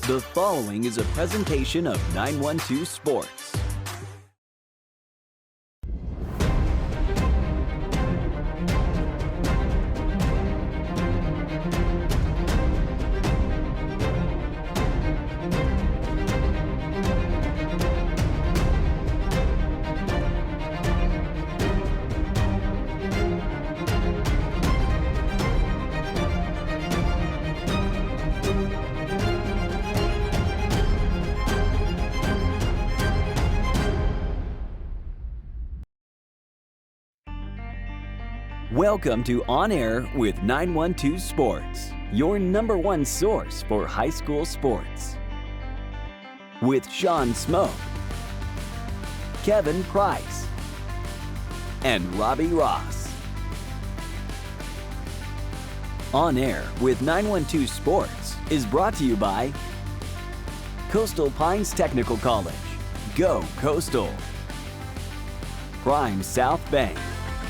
The following is a presentation of 912 Sports. Welcome to On Air with 912 Sports, your number one source for high school sports. With Sean Smoke, Kevin Price, and Robbie Ross. On Air with 912 Sports is brought to you by Coastal Pines Technical College. Go Coastal. Prime South Bank.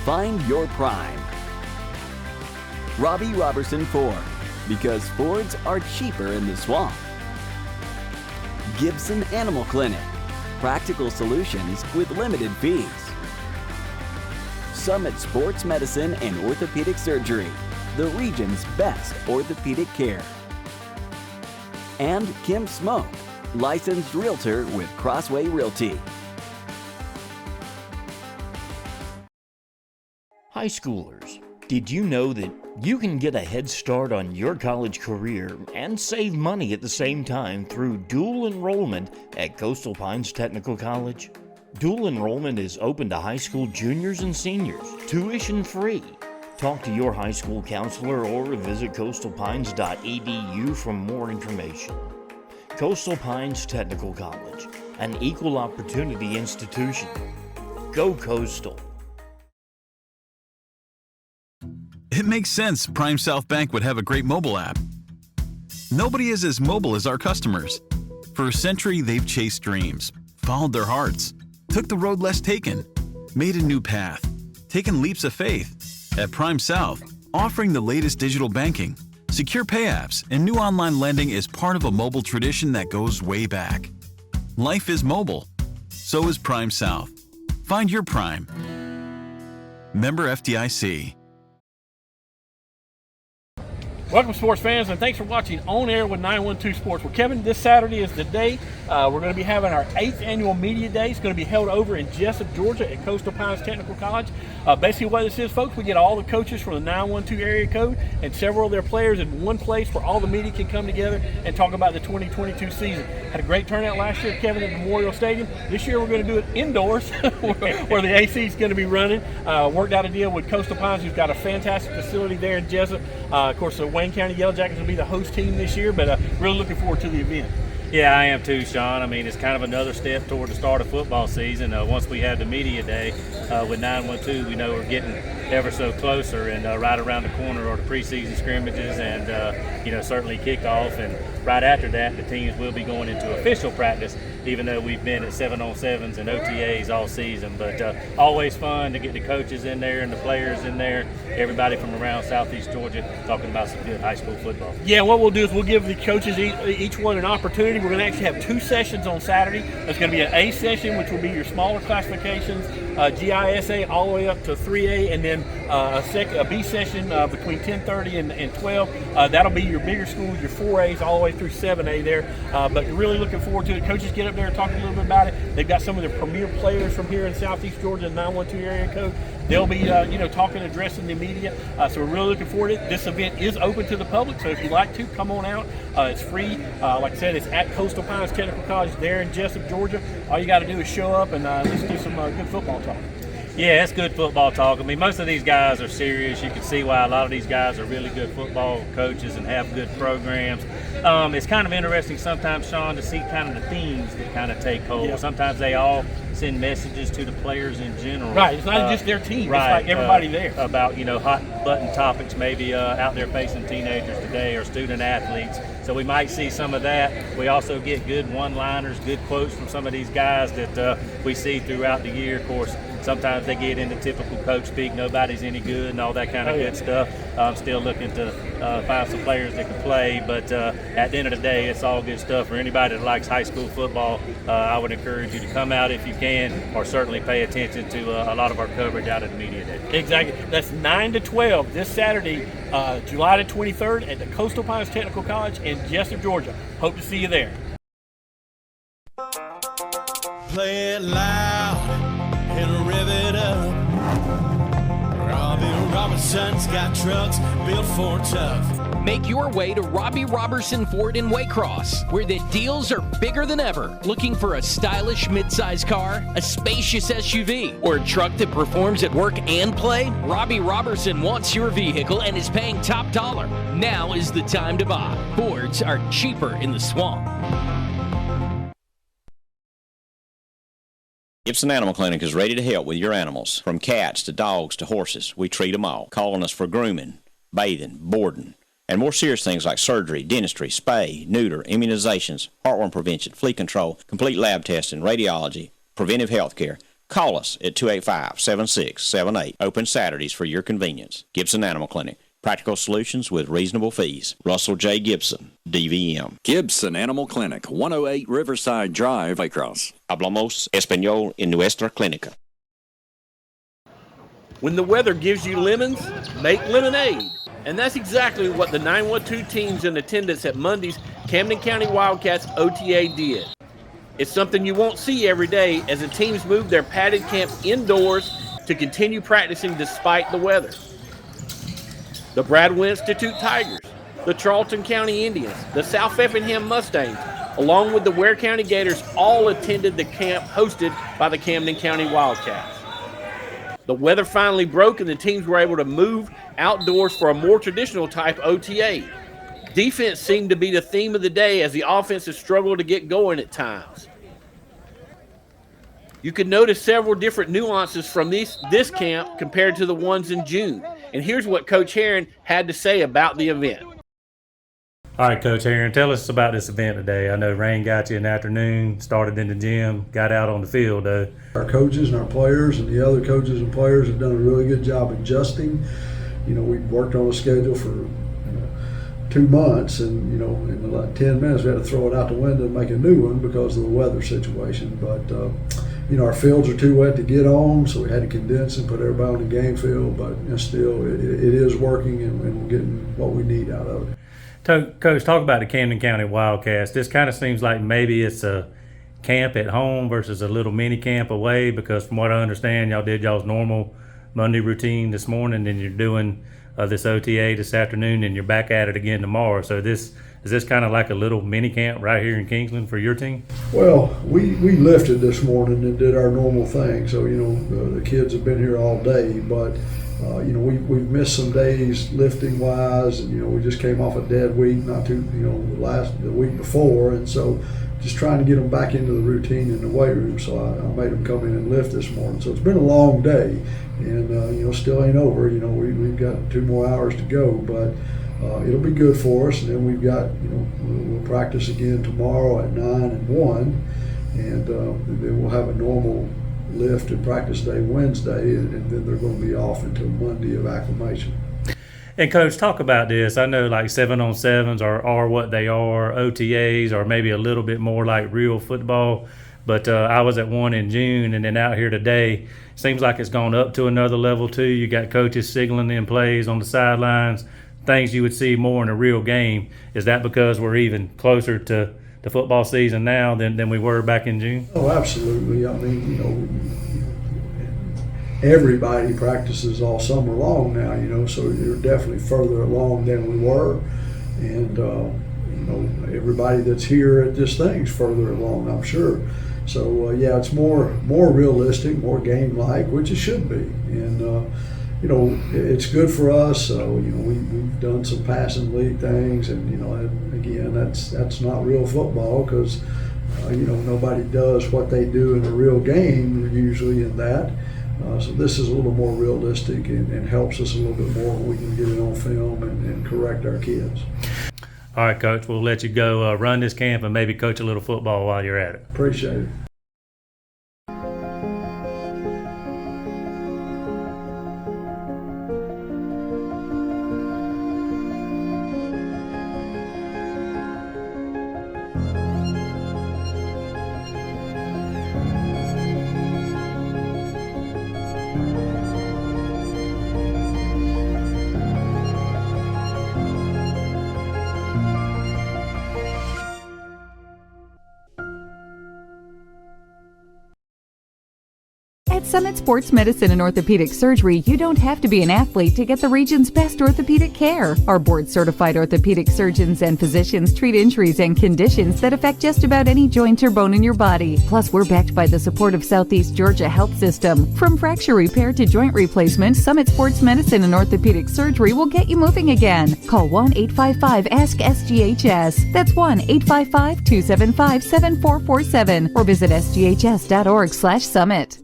Find your prime. Robbie Robertson Ford, because Fords are cheaper in the swamp. Gibson Animal Clinic, practical solutions with limited fees. Summit Sports Medicine and Orthopedic Surgery, the region's best orthopedic care. And Kim Smoke, licensed realtor with Crossway Realty. High schoolers, did you know that you can get a head start on your college career and save money at the same time through dual enrollment at Coastal Pines Technical College? Dual enrollment is open to high school juniors and seniors, tuition free. Talk to your high school counselor or visit coastalpines.edu for more information. Coastal Pines Technical College, an equal opportunity institution. Go Coastal. It makes sense Prime South Bank would have a great mobile app. Nobody is as mobile as our customers. For a century, they've chased dreams, followed their hearts, took the road less taken, made a new path, taken leaps of faith. At Prime South, offering the latest digital banking, secure pay apps, and new online lending is part of a mobile tradition that goes way back. Life is mobile. So is Prime South. Find your Prime. Member FDIC. Welcome, sports fans, and thanks for watching On Air with 912 Sports. Well, Kevin, this Saturday is the day. We're going to be having our 8th annual media day. It's going to be held over in Jessup, Georgia at Coastal Pines Technical College. Basically what this is, folks, we get all the coaches from the 912 area code and several of their players in one place where all the media can come together and talk about the 2022 season. Had a great turnout last year, Kevin, at Memorial Stadium. This year we're going to do it indoors where the AC is going to be running. Worked out a deal with Coastal Pines, who's got a fantastic facility there in Jessup. Of course, the Wayne County Yellow Jackets will be the host team this year, but really looking forward to the event. Yeah, I am too, Sean. I mean, it's kind of another step toward the start of football season. Once we have the media day with 912, we know we're getting ever so closer, and right around the corner are the preseason scrimmages and, certainly kickoff. And right after that, the teams will be going into official practice, even though we've been at 7-on-7s and OTAs all season. But always fun to get the coaches in there and the players in there, everybody from around Southeast Georgia talking about some good high school football. Yeah, what we'll do is we'll give the coaches each one an opportunity. We're going to actually have 2 sessions on Saturday. There's going to be an A session, which will be your smaller classifications, GISA all the way up to 3A, and then a B session between 10:30 and 12. That'll be your bigger schools, your 4As all the way through 7A there. But really looking forward to it. Coaches get up there and talk a little bit about it. They've got some of the premier players from here in Southeast Georgia, 912 area code. They'll be, talking, addressing the media. So we're really looking forward to it. This event is open to the public, so if you'd like to, come on out. It's free. Like I said, it's at Coastal Pines Technical College there in Jessup, Georgia. All you got to do is show up and let's do some good football talk. Yeah, it's good football talk. I mean, most of these guys are serious. You can see why a lot of these guys are really good football coaches and have good programs. It's kind of interesting sometimes, Sean, to see kind of the themes that kind of take hold. Yeah. Sometimes they all send messages to the players in general. Right, it's not just their team, right, it's like everybody there. About, hot button topics maybe out there facing teenagers today or student athletes. So we might see some of that. We also get good one-liners, good quotes from some of these guys that we see throughout the year. Of course, sometimes they get into typical coach speak, nobody's any good and all that kind of good stuff. I'm still looking to find some players that can play, but at the end of the day, it's all good stuff. For anybody that likes high school football, I would encourage you to come out if you can, or certainly pay attention to a lot of our coverage out at the media day. Exactly. That's 9 to 12 this Saturday, July the 23rd at the Coastal Pines Technical College in Jessup, Georgia. Hope to see you there. Play it loud and rev it up. Robbie Robertson's got trucks built for tough. Make your way to Robbie Robertson Ford in Waycross, where the deals are bigger than ever. Looking for a stylish midsize car, a spacious SUV, or a truck that performs at work and play? Robbie Robertson wants your vehicle and is paying top dollar. Now is the time to buy. Fords are cheaper in the swamp. Gibson Animal Clinic is ready to help with your animals. From cats to dogs to horses, we treat them all. Call on us for grooming, bathing, boarding, and more serious things like surgery, dentistry, spay, neuter, immunizations, heartworm prevention, flea control, complete lab testing, radiology, preventive health care. Call us at 285-7678. Open Saturdays for your convenience. Gibson Animal Clinic. Practical solutions with reasonable fees. Russell J. Gibson, DVM. Gibson Animal Clinic, 108 Riverside Drive, Waycross. Hablamos español en nuestra clínica. When the weather gives you lemons, make lemonade. And that's exactly what the 912 teams in attendance at Monday's Camden County Wildcats OTA did. It's something you won't see every day as the teams move their padded camp indoors to continue practicing despite the weather. The Bradwell Institute Tigers, the Charlton County Indians, the South Effingham Mustangs, along with the Ware County Gators, all attended the camp hosted by the Camden County Wildcats. The weather finally broke and the teams were able to move outdoors for a more traditional type OTA. Defense seemed to be the theme of the day as the offenses struggled to get going at times. You can notice several different nuances from this camp compared to the ones in June. And here's what Coach Heron had to say about the event. All right, Coach Heron, tell us about this event today. I know rain got you in the afternoon, started in the gym, got out on the field, though. Our coaches and our players and the other coaches and players have done a really good job adjusting. We've worked on a schedule for 2 months, and in like 10 minutes we had to throw it out the window and make a new one because of the weather situation. But our fields are too wet to get on, so we had to condense and put everybody on the game field. But still, it is working, and we're getting what we need out of it. Coach, talk about the Camden County Wildcats. This kind of seems like maybe it's a camp at home versus a little mini camp away, because from what I understand, y'all did y'all's normal Monday routine this morning, and you're doing this OTA this afternoon, and you're back at it again tomorrow. So is this kind of like a little mini camp right here in Kingsland for your team? Well, we lifted this morning and did our normal thing. So the kids have been here all day, but we've missed some days lifting wise, and we just came off a dead week, the week before, and so just trying to get them back into the routine in the weight room. So I made them come in and lift this morning. So it's been a long day, and still ain't over. We've got 2 more hours to go, but it'll be good for us. And then we've got we'll practice again tomorrow at 9 and 1, and then we'll have a normal lift and practice day Wednesday, and then they're going to be off until Monday of acclimation. And Coach, talk about this. I know like 7-on-7s are what they are. OTAs are maybe a little bit more like real football. But I was at one in June, and then out here today, seems like it's gone up to another level too. You got coaches signaling in plays on the sidelines, things you would see more in a real game. Is that because we're even closer to the football season now than we were back in June? Oh, absolutely. I mean, everybody practices all summer long now, so you're definitely further along than we were. And, everybody that's here at this thing's further along, I'm sure. So, it's more realistic, more game-like, which it should be. And, it's good for us. We've done some passing league things, and, again, that's not real football because, nobody does what they do in a real game usually in that. So this is a little more realistic and helps us a little bit more when we can get it on film and correct our kids. All right, Coach, we'll let you go run this camp and maybe coach a little football while you're at it. Appreciate it. At Summit Sports Medicine and Orthopedic Surgery, you don't have to be an athlete to get the region's best orthopedic care. Our board-certified orthopedic surgeons and physicians treat injuries and conditions that affect just about any joint or bone in your body. Plus, we're backed by the support of Southeast Georgia Health System. From fracture repair to joint replacement, Summit Sports Medicine and Orthopedic Surgery will get you moving again. Call 1-855-ASK-SGHS. That's 1-855-275-7447 or visit sghs.org/summit.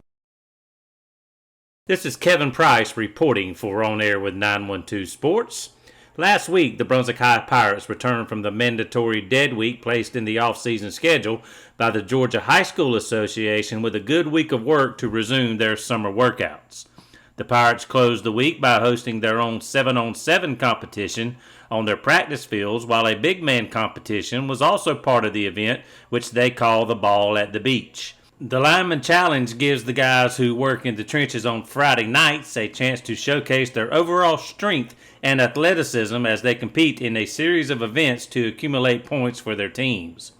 This is Kevin Price reporting for On Air with 912 Sports. Last week, the Brunswick High Pirates returned from the mandatory dead week placed in the off-season schedule by the Georgia High School Association with a good week of work to resume their summer workouts. The Pirates closed the week by hosting their own 7-on-7 competition on their practice fields, while a big man competition was also part of the event, which they call the Ball at the Beach. The Lineman Challenge gives the guys who work in the trenches on Friday nights a chance to showcase their overall strength and athleticism as they compete in a series of events to accumulate points for their teams.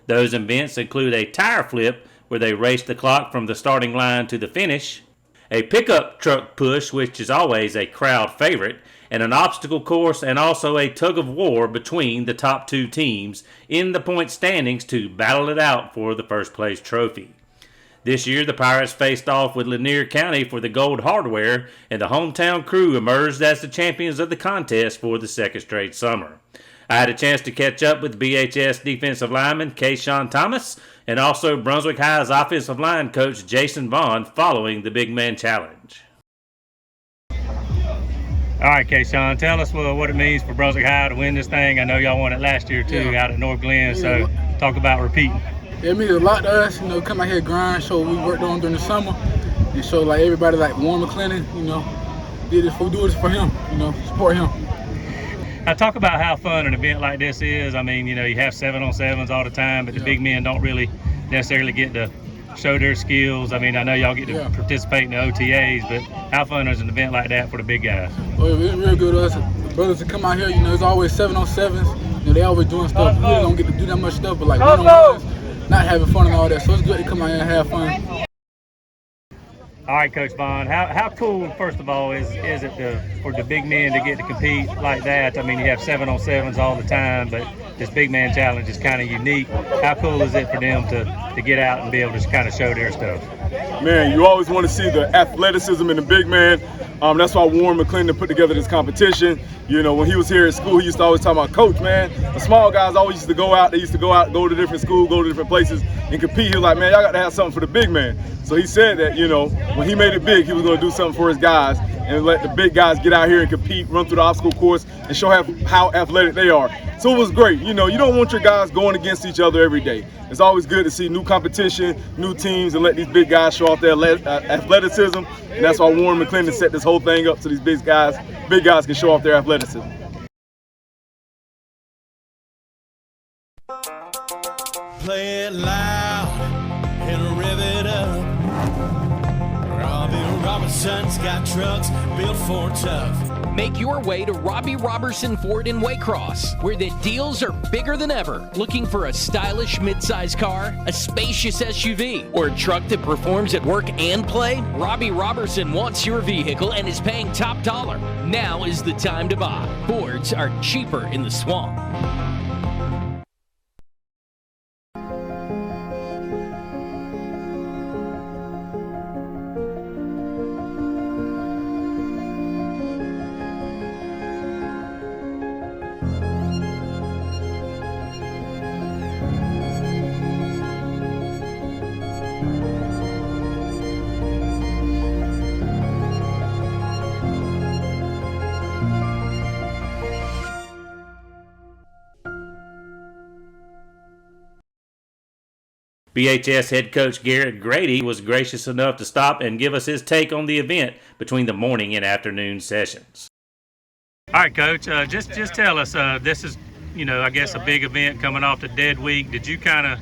Those events include a tire flip, where they race the clock from the starting line to the finish, a pickup truck push, which is always a crowd favorite, and an obstacle course, and also a tug of war between the top two teams in the point standings to battle it out for the first place trophy. This year, the Pirates faced off with Lanier County for the gold hardware, and the hometown crew emerged as the champions of the contest for the second straight summer. I had a chance to catch up with BHS defensive lineman Kayshawn Thomas and also Brunswick High's offensive line coach Jason Vaughn following the Big Man Challenge. All right, Kayshawn, tell us what it means for Brunswick High to win this thing. I know y'all won it last year too, out at North Glen, so talk about repeating. It means a lot to us, come out here, grind, show what we worked on during the summer, and show everybody Warren McClendon, we do this for him, support him. Now talk about how fun an event like this is. I mean, you have 7-on-7s all the time, but the big men don't really necessarily get to show their skills. I mean, I know y'all get to participate in the OTAs, but how fun is an event like that for the big guys? Well, it's real good to us. The brothers that come out here, it's always 7-on-7s. They always doing stuff. We really don't get to do that much stuff, but one-on-ones, not having fun and all that. So it's good to come out here and have fun. All right, Coach Vaughn, how cool, first of all, is it for the big men to get to compete like that? I mean, you have 7-on-7s all the time, but this big man challenge is kind of unique. How cool is it for them to get out and be able to kind of show their stuff? Man, you always want to see the athleticism in the big man. That's why Warren McClendon put together this competition. When he was here at school, he used to always talk about, Coach, man, the small guys always used to go out. They used to go out, go to different schools, go to different places and compete. He was like, man, y'all got to have something for the big man. So he said that, when he made it big, he was going to do something for his guys and let the big guys get out here and compete, run through the obstacle course, and show how athletic they are. So it was great. You don't want your guys going against each other every day. It's always good to see new competition, new teams, and let these big guys show off their athleticism. And that's why Warren McClendon set this whole thing up so these big guys can show off their athleticism. Play it loud and rev it up. Robbie Robertson's got trucks built for tough. Make your way to Robbie Robertson Ford in Waycross, where the deals are bigger than ever. Looking for a stylish midsize car, a spacious SUV, or a truck that performs at work and play? Robbie Robertson wants your vehicle and is paying top dollar. Now is the time to buy. Fords are cheaper in the swamp. BHS head coach Garrett Grady was gracious enough to stop and give us his take on the event between the morning and afternoon sessions. All right, Coach, just tell us, this is, I guess a big event coming off the dead week. Did you kind of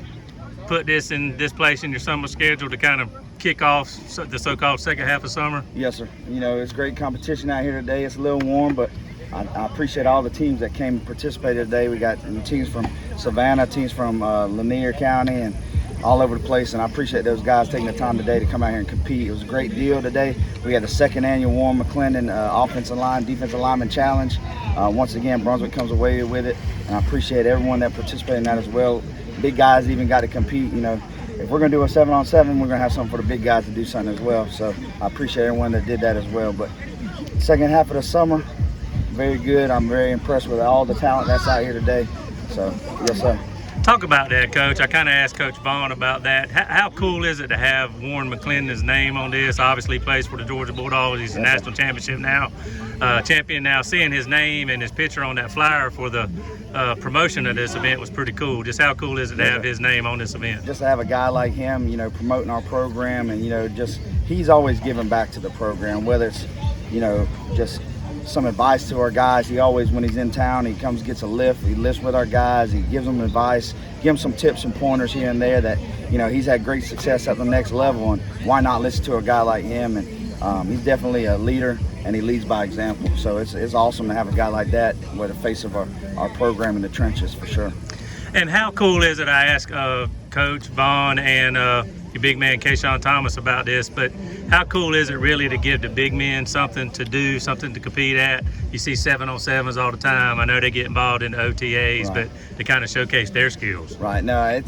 put this place in your summer schedule to kind of kick off the so-called second half of summer? Yes, sir. It's great competition out here today. It's a little warm, but I appreciate all the teams that came and participated today. We got teams from Savannah, teams from Lanier County, and all over the place, and I appreciate those guys taking the time today to come out here and compete. It was a great deal today. We had the second annual Warren McClendon offensive line, defensive lineman challenge. Once again, Brunswick comes away with it, and I appreciate everyone that participated in that as well. Big guys even got to compete. You know, if we're going to do a 7-on-7, we're going to have something for the big guys to do something as well. So I appreciate everyone that did that as well. But second half of the summer, very good. I'm very impressed with all the talent that's out here today. So, yes, sir. Talk about that, Coach. I kind of asked Coach Vaughn about that. How cool is it to have Warren McClendon's name on this? Obviously, he plays for the Georgia Bulldogs. He's a national champion now. Seeing his name and his picture on that flyer for the promotion of this event was pretty cool. Just how cool is it to have his name on this event? Just to have a guy like him, you know, promoting our program, and, you know, just he's always giving back to the program, whether it's, you know, just some advice to our guys. He always, when he's in town, he comes, gets a lift. He lifts with our guys. He gives them advice, gives them some tips and pointers here and there that, you know, he's had great success at the next level, and why not listen to a guy like him? And he's definitely a leader, and he leads by example. So it's awesome to have a guy like that with the face of our program in the trenches, for sure. And how cool is it? I asked Coach Vaughn and your big man Kayshawn Thomas about this, but how cool is it really to give the big men something to do, something to compete at? You see 7-on-7s all the time. I know they get involved in the OTAs, right, but to kind of showcase their skills. Right. No,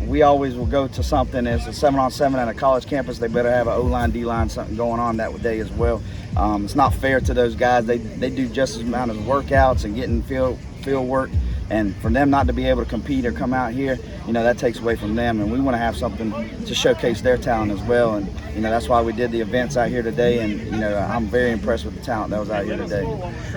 we always will go to something as a 7-on-7 at a college campus. They better have an O-line, D-line, something going on that day as well. It's not fair to those guys. They do just as amount of workouts and getting field work. And for them not to be able to compete or come out here, you know, that takes away from them. And we want to have something to showcase their talent as well. And, you know, that's why we did the events out here today. And, you know, I'm very impressed with the talent that was out here today.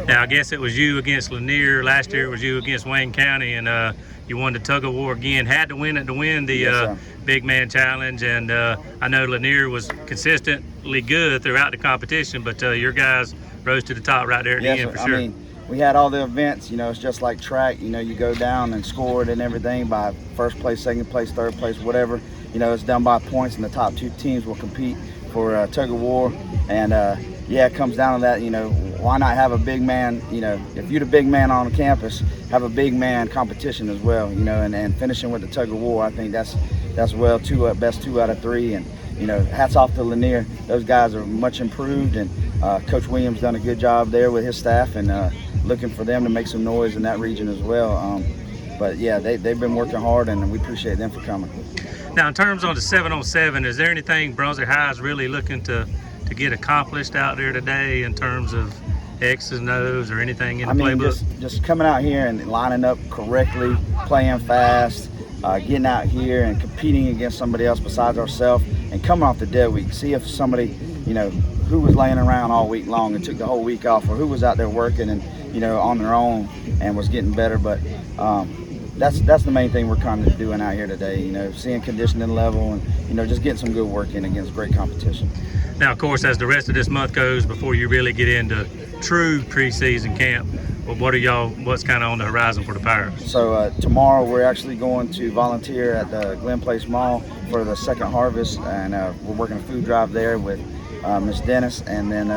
Now, I guess it was you against Lanier. Last year it was you against Wayne County. And you won the tug of war again. Had to win it to win the big man challenge. And I know Lanier was consistently good throughout the competition. But your guys rose to the top right there at the end, for sure. I mean, we had all the events, you know, it's just like track, you know, you go down and score it and everything by first place, second place, third place, whatever. You know, it's done by points, and the top two teams will compete for tug of war. And yeah, it comes down to that, you know, why not have a big man, you know, if you're the big man on campus, have a big man competition as well, you know, and finishing with the tug of war. I think that's well best 2 out of 3. And, you know, hats off to Lanier. Those guys are much improved, and Coach Williams done a good job there with his staff, and looking for them to make some noise in that region as well. But yeah, they've been working hard, and we appreciate them for coming. Now, in terms of the 7-on-7, is there anything Brunswick High is really looking to get accomplished out there today in terms of X's and O's or anything in the playbook? Just coming out here and lining up correctly, playing fast, getting out here and competing against somebody else besides ourselves, and coming off the dead week. See if somebody, you know, who was laying around all week long and took the whole week off, or who was out there working and, you know, on their own and was getting better. But that's the main thing we're kind of doing out here today, you know, seeing conditioning level and, you know, just getting some good work in against great competition. Now, of course, as the rest of this month goes, before you really get into true preseason camp, what's kind of on the horizon for the Pirates? So tomorrow we're actually going to volunteer at the Glen Place Mall for the second harvest, and we're working a food drive there with Miss Dennis. And then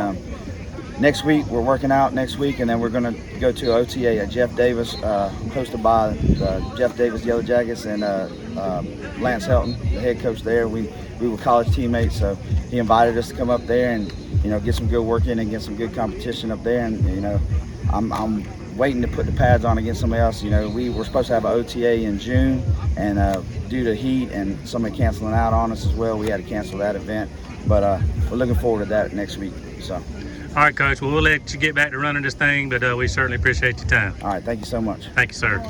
next week we're working out next week, and then we're going to go to OTA at Jeff Davis, hosted by Jeff Davis Yellow Jackets and Lance Helton, the head coach there. We were college teammates, so he invited us to come up there and, you know, get some good work in and get some good competition up there. And, you know, I'm waiting to put the pads on against somebody else. You know, we were supposed to have an OTA in June, and due to heat and somebody canceling out on us as well, we had to cancel that event. But we're looking forward to that next week. So. All right, Coach. Well, we'll let you get back to running this thing, but we certainly appreciate your time. All right. Thank you so much. Thank you, sir.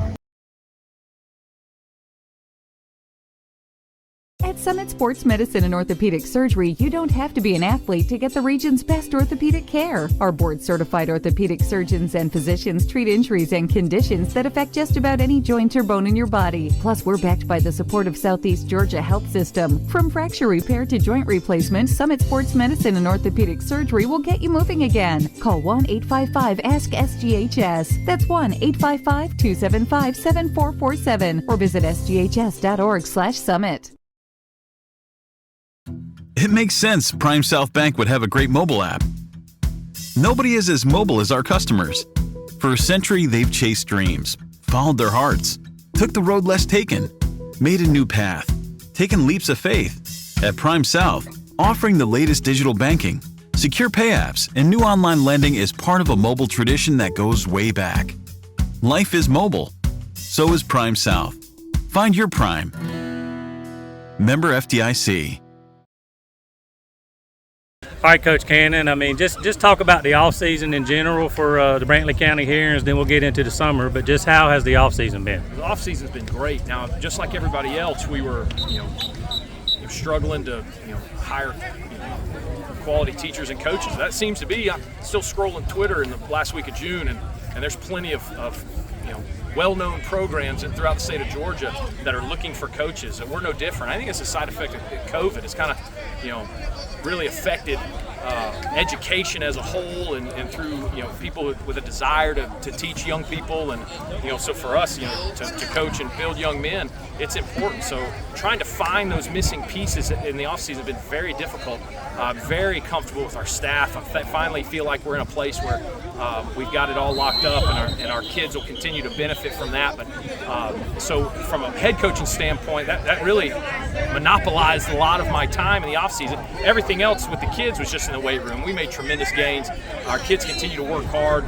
At Summit Sports Medicine and Orthopedic Surgery, you don't have to be an athlete to get the region's best orthopedic care. Our board-certified orthopedic surgeons and physicians treat injuries and conditions that affect just about any joint or bone in your body. Plus, we're backed by the support of Southeast Georgia Health System. From fracture repair to joint replacement, Summit Sports Medicine and Orthopedic Surgery will get you moving again. Call 1-855-ASK-SGHS. That's 1-855-275-7447 or visit sghs.org/summit. It makes sense Prime South Bank would have a great mobile app. Nobody is as mobile as our customers. For a century, they've chased dreams, followed their hearts, took the road less taken, made a new path, taken leaps of faith. At Prime South, offering the latest digital banking, secure pay apps, and new online lending is part of a mobile tradition that goes way back. Life is mobile. So is Prime South. Find your Prime. Member FDIC. All right, Coach Cannon, I mean, just talk about the off-season in general for the Brantley County Herons, then we'll get into the summer, but just how has the off-season been? The off-season's been great. Now, just like everybody else, we were, struggling to, hire, quality teachers and coaches. That seems to be, I'm still scrolling Twitter in the last week of June, and there's plenty of well-known programs throughout the state of Georgia that are looking for coaches, and we're no different. I think it's a side effect of COVID. It's kind of, really affected education as a whole, and through people with a desire to teach young people, and so for us to coach and build young men, it's important. So trying to find those missing pieces in the offseason has been very difficult. Very comfortable with our staff. I finally feel like we're in a place where we've got it all locked up, and our kids will continue to benefit from that. But so from a head coaching standpoint, that really monopolized a lot of my time in the offseason. Everything else with the kids was just in the weight room. We made tremendous gains. Our kids continue to work hard.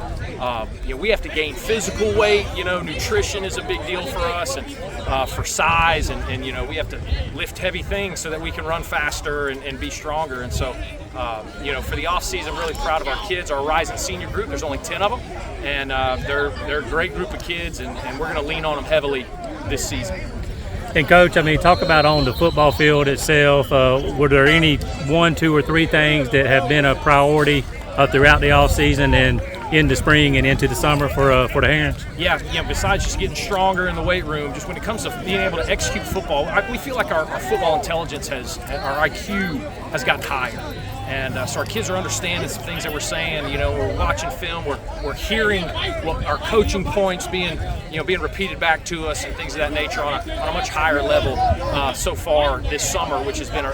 We have to gain physical weight. Nutrition is a big deal for us, and for size, and we have to lift heavy things so that we can run faster and be stronger. And so, for the off season, I'm really proud of our kids. Our rising senior group, there's only 10 of them, and they're a great group of kids, and we're going to lean on them heavily this season. And Coach, I mean, talk about on the football field itself. Were there any 1, 2, or 3 things that have been a priority throughout the off season and in the spring and into the summer for the Herons? Yeah, besides just getting stronger in the weight room, just when it comes to being able to execute football, we feel like our football intelligence our IQ has gotten higher. And so our kids are understanding some things that we're saying. We're watching film, we're hearing what our coaching points being repeated back to us, and things of that nature on a much higher level so far this summer, which has been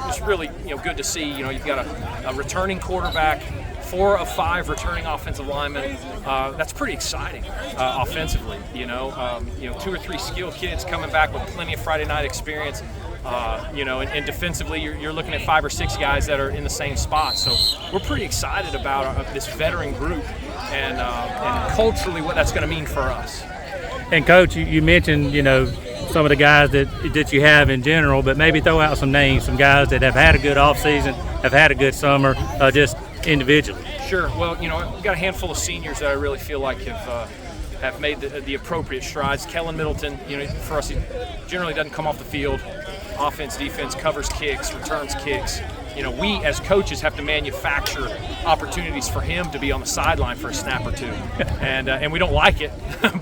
it's really good to see. You've got a returning quarterback, 4 of 5 returning offensive linemen. That's pretty exciting offensively. 2 or 3 skilled kids coming back with plenty of Friday night experience. And defensively, you're looking at 5 or 6 guys that are in the same spot. So we're pretty excited about this veteran group and culturally what that's going to mean for us. And Coach, you mentioned some of the guys that you have in general, but maybe throw out some names, some guys that have had a good offseason, have had a good summer, just individually. Sure. Well, we've got a handful of seniors that I really feel like have made the appropriate strides. Kellen Middleton, for us, he generally doesn't come off the field. Offense, defense, covers kicks, returns kicks. We as coaches have to manufacture opportunities for him to be on the sideline for a snap or two, and we don't like it,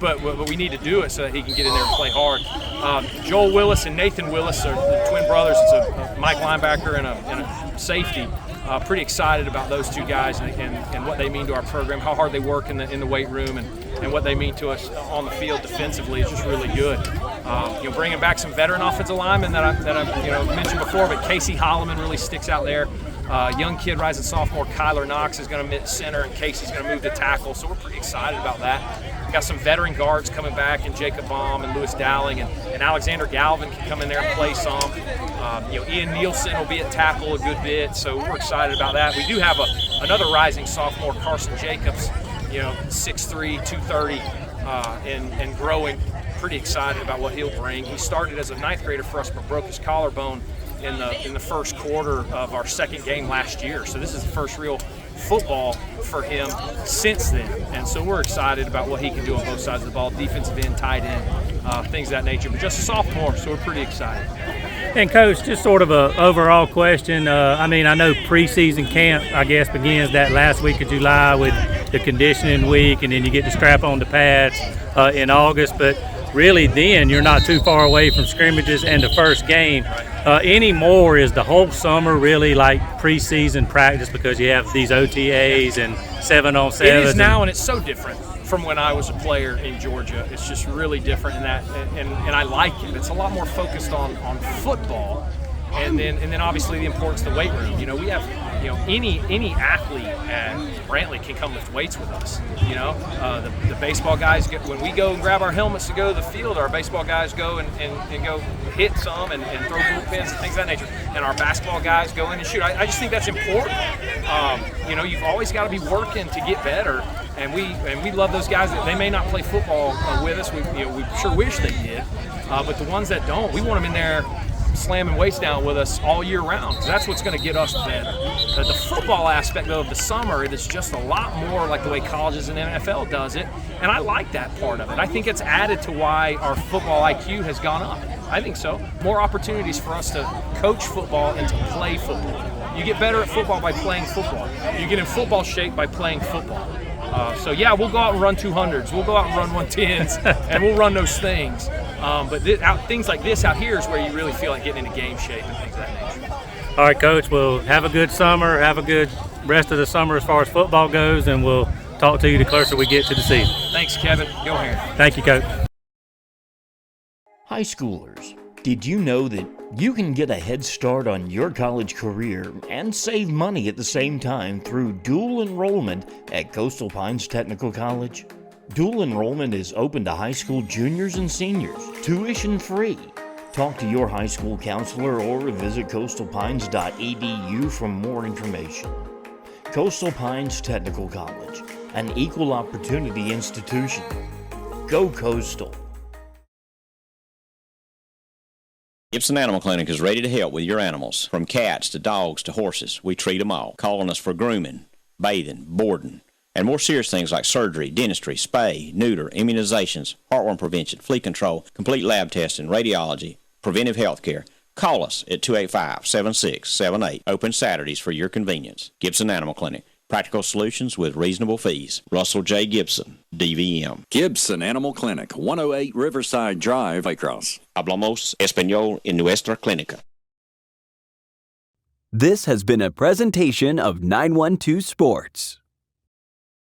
but we need to do it so that he can get in there and play hard. Joel Willis and Nathan Willis are the twin brothers. It's a Mike linebacker and a safety. Pretty excited about those 2 guys and what they mean to our program, how hard they work in the weight room, and what they mean to us on the field defensively is just really good. Bringing back some veteran offensive linemen that I've mentioned before, but Casey Holloman really sticks out there. Young kid, rising sophomore Kyler Knox is going to mid center, and Casey's going to move to tackle. So we're pretty excited about that. Got some veteran guards coming back, and Jacob Baum and Lewis Dowling, and Alexander Galvin can come in there and play some. Ian Nielsen will be at tackle a good bit, so we're excited about that. We do have another rising sophomore, Carson Jacobs, 6'3", 230, and growing. Pretty excited about what he'll bring. He started as a 9th grader for us, but broke his collarbone in the first quarter of our second game last year. So this is the first real football for him since then, and so we're excited about what he can do on both sides of the ball, defensive end, tight end, things of that nature. But just a sophomore, so we're pretty excited. And Coach, just sort of a overall question. I know preseason camp, I guess, begins that last week of July with the conditioning week, and then you get to strap on the pads in August. But really, then you're not too far away from scrimmages and the first game. Anymore, is the whole summer really like preseason practice because you have these OTAs and 7-on-7? It is now, and it's so different from when I was a player in Georgia. It's just really different in that, and I like it. It's a lot more focused on football, and then obviously the importance of the weight room. We have any athlete at Brantley can come lift weights with us. The baseball guys, when we go and grab our helmets to go to the field, our baseball guys go and go hit some and throw bullpens and things of that nature. And our basketball guys go in and shoot. I just think that's important. You've always got to be working to get better. And we love those guys that they may not play football with us. We sure wish they did. But the ones that don't, we want them in there slamming weights down with us all year round, because that's what's going to get us better. The football aspect though of the summer, it is just a lot more like the way colleges and NFL does it, and I like that part of it. I think it's added to why our football IQ has gone up. I think so. More opportunities for us to coach football and to play football. You get better at football by playing football. You get in football shape by playing football. We'll go out and run 200s. We'll go out and run 110s, and we'll run those things. But things like this out here is where you really feel like getting into game shape and things of that nature. All right, Coach. Well, have a good summer. Have a good rest of the summer as far as football goes, and we'll talk to you the closer we get to the season. Thanks, Kevin. Go here. Thank you, Coach. High schoolers, did you know that you can get a head start on your college career and save money at the same time through dual enrollment at Coastal Pines Technical College? Dual enrollment is open to high school juniors and seniors, tuition free. Talk to your high school counselor or visit coastalpines.edu for more information. Coastal Pines Technical College, an equal opportunity institution. Go Coastal. Gibson Animal Clinic is ready to help with your animals. From cats to dogs to horses, we treat them all. Calling us for grooming, bathing, boarding, and more serious things like surgery, dentistry, spay, neuter, immunizations, heartworm prevention, flea control, complete lab testing, radiology, preventive health care. Call us at 285-7678. Open Saturdays for your convenience. Gibson Animal Clinic. Practical solutions with reasonable fees. Russell J. Gibson, DVM. Gibson Animal Clinic, 108 Riverside Drive, Waycross. Hablamos español en nuestra clínica. This has been a presentation of 912 Sports.